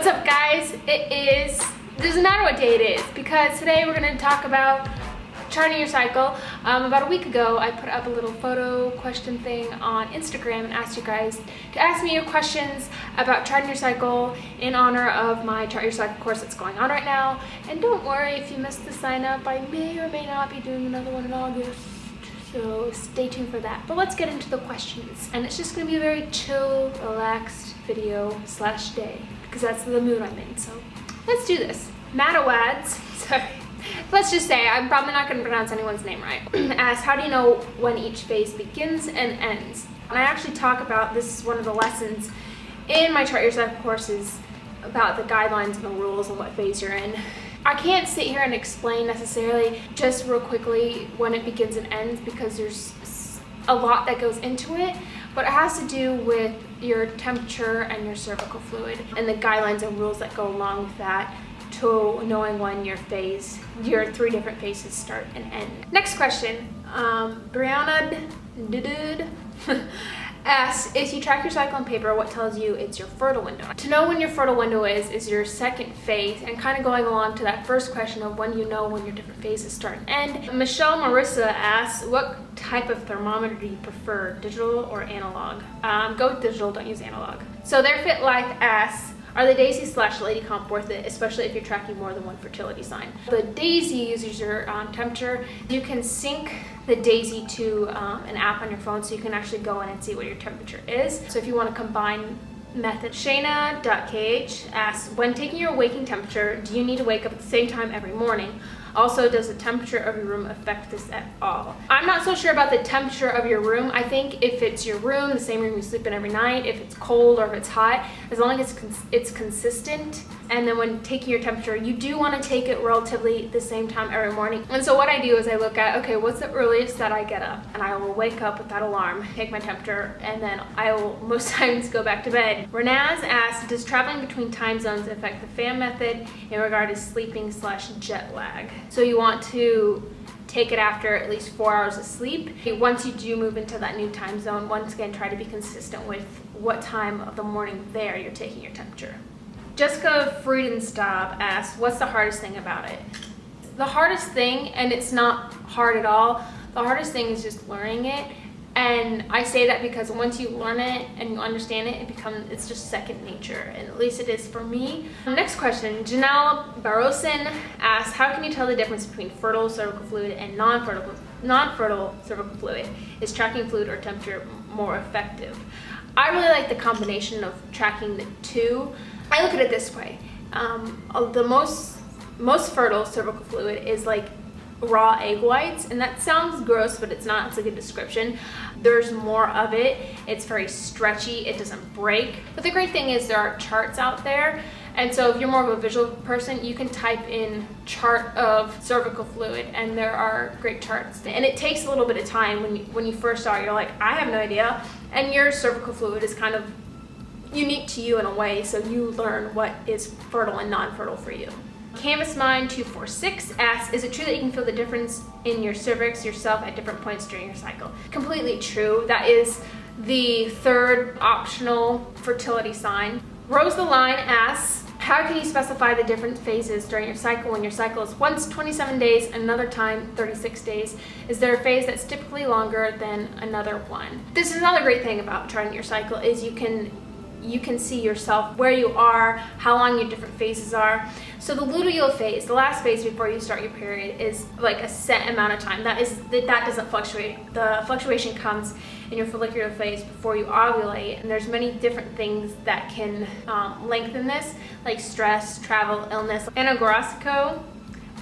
What's up, guys? It doesn't matter what day it is, because today we're going to talk about charting your cycle. About a week ago, I put up a little photo question thing on Instagram and asked you guys to ask me your questions about charting your cycle in honor of my Chart Your Cycle course that's going on right now. And don't worry if you missed the sign up, I may or may not be doing another one in August. So stay tuned for that. But let's get into the questions. And it's just going to be a very chill, relaxed video / day, because that's the mood I'm in. So let's do this. Matawads, sorry. Let's just say, I'm probably not going to pronounce anyone's name right, asks, how do you know when each phase begins and ends? And I actually talk about, this is one of the lessons in my Chart Your Cycle courses, about the guidelines and the rules and what phase you're in. I can't sit here and explain necessarily just real quickly when it begins and ends, because there's a lot that goes into it, but it has to do with your temperature and your cervical fluid and the guidelines and rules that go along with that, to knowing when your 3 different phases start and end. Next question, Brianna asks, if you track your cycle on paper, what tells you it's your fertile window? To know when your fertile window is your second phase, and kind of going along to that first question of when you know when your different phases start and end. Michelle Marissa asks, what type of thermometer do you prefer, digital or analog? Go with digital, don't use analog. So Their Fit Life asks, are the daisy / lady comp worth it, especially if you're tracking more than one fertility sign? The daisy uses your temperature. You can sync the daisy to an app on your phone, so you can actually go in and see what your temperature is. So if you want to combine method. Shayna.kh asks, when taking your waking temperature, do you need to wake up at the same time every morning? Also, does the temperature of your room affect this at all? I'm not so sure about the temperature of your room. I think if it's your room, the same room you sleep in every night, if it's cold or if it's hot, as long as it's consistent, and then when taking your temperature, you do want to take it relatively the same time every morning. And so what I do is I look at, okay, what's the earliest that I get up? And I will wake up with that alarm, take my temperature, and then I will most times go back to bed. Renaz asks, does traveling between time zones affect the FAM method in regard to sleeping / jet lag? So you want to take it after at least 4 hours of sleep. Once you do move into that new time zone, once again, try to be consistent with what time of the morning there you're taking your temperature. Jessica Friedenstab asks, what's the hardest thing about it? The hardest thing, and it's not hard at all, the hardest thing is just learning it. And I say that because once you learn it and you understand it, it's just second nature, and at least it is for me. Next question, Janelle Barosin asks, how can you tell the difference between fertile cervical fluid and non-fertile cervical fluid? Is tracking fluid or temperature more effective? I really like the combination of tracking the two. I look at it this way, the most fertile cervical fluid is like raw egg whites, and that sounds gross, but it's not. It's a good description. There's more of it. It's very stretchy. It doesn't break. But the great thing is there are charts out there, and so if you're more of a visual person, you can type in chart of cervical fluid, and there are great charts. And it takes a little bit of time when you first start. You're like, I have no idea, and your cervical fluid is kind of unique to you in a way, so you learn what is fertile and non-fertile for you. CanvasMine246 asks, is it true that you can feel the difference in your cervix yourself at different points during your cycle? Completely true. That is the third optional fertility sign. Rose the Line asks, how can you specify the different phases during your cycle when your cycle is once 27 days, another time 36 days? Is there a phase that's typically longer than another one? This is another great thing about charting your cycle, is you can see yourself, where you are, how long your different phases are. So the luteal phase, the last phase before you start your period, is like a set amount of time. That doesn't fluctuate. The fluctuation comes in your follicular phase before you ovulate, and there's many different things that can lengthen this, like stress, travel, illness. Anagrasico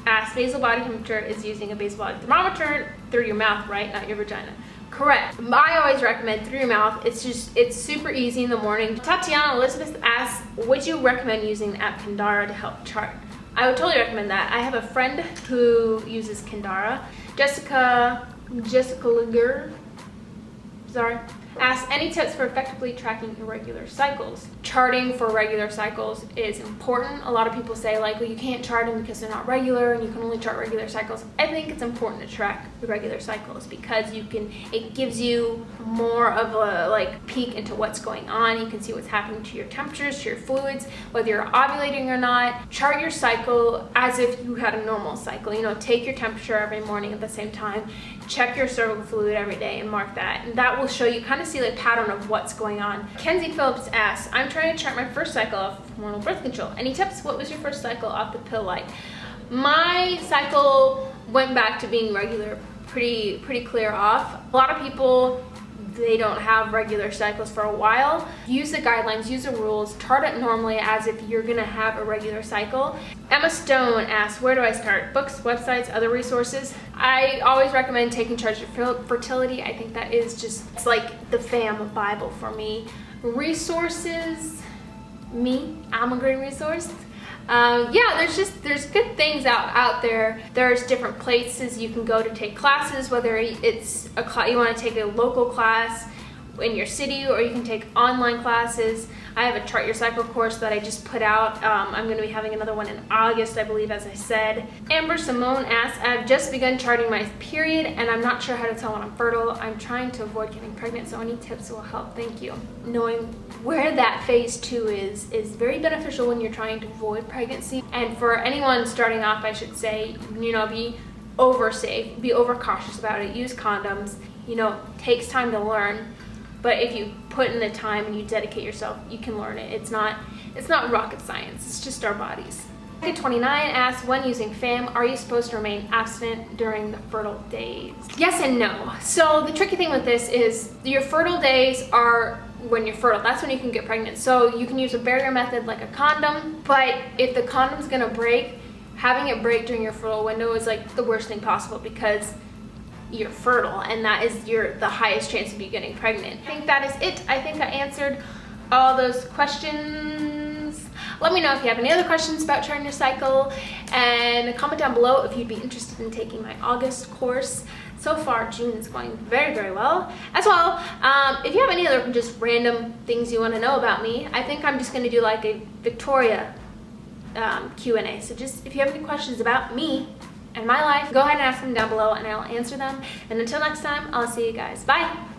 asks, basal body temperature is using a basal body thermometer through your mouth, right? Not your vagina. Correct. I always recommend through your mouth. It's super easy in the morning. Tatiana Elizabeth asks, would you recommend using the app Kindara to help chart? I would totally recommend that. I have a friend who uses Kindara. Jessica Liger, sorry, asks, any tips for effectively tracking irregular cycles? Charting for regular cycles is important. A lot of people say like, well, you can't chart them because they're not regular and you can only chart regular cycles. I think it's important to track irregular cycles because it gives you more of a like peek into what's going on. You can see what's happening to your temperatures, to your fluids, whether you're ovulating or not. Chart your cycle as if you had a normal cycle. You know, take your temperature every morning at the same time, check your cervical fluid every day and mark that. And that will show you, kind of see the pattern of what's going on. Kenzie Phillips asks, I'm trying to chart my first cycle off hormonal birth control. Any tips? What was your first cycle off the pill like? My cycle went back to being regular pretty clear off. A lot of people, they don't have regular cycles for a while. Use the guidelines, use the rules, chart it normally as if you're gonna have a regular cycle. Emma Stone asks, where do I start? Books, websites, other resources? I always recommend taking charge of fertility. I think that is just, it's like the fam Bible for me. Resources, I'm a great resource. Yeah, there's good things out there. There's different places you can go to take classes, whether it's you want to take a local class in your city, or you can take online classes. I have a Chart Your Cycle course that I just put out. I'm going to be having another one in August, I believe, as I said. Amber Simone asks, I've just begun charting my period and I'm not sure how to tell when I'm fertile. I'm trying to avoid getting pregnant, so any tips will help. Thank you. Knowing where that phase 2 is very beneficial when you're trying to avoid pregnancy. And for anyone starting off, I should say, you know, be over safe, be over cautious about it, use condoms. You know, it takes time to learn. But if you put in the time and you dedicate yourself, you can learn it. It's not rocket science, it's just our bodies. 29 asks, when using FAM, are you supposed to remain abstinent during the fertile days? Yes and no. So the tricky thing with this is your fertile days are when you're fertile. That's when you can get pregnant. So you can use a barrier method like a condom, but if the condom's gonna break, having it break during your fertile window is like the worst thing possible because you're fertile and that is the highest chance of you getting pregnant. I think that is it. I think I answered all those questions. Let me know if you have any other questions about charting your cycle, and comment down below if you'd be interested in taking my August course. So far, June is going very well. As well, if you have any other just random things you want to know about me, I think I'm just going to do like a Victoria Q&A. So just if you have any questions about me and my life, go ahead and ask them down below and I'll answer them. And until next time, I'll see you guys. Bye!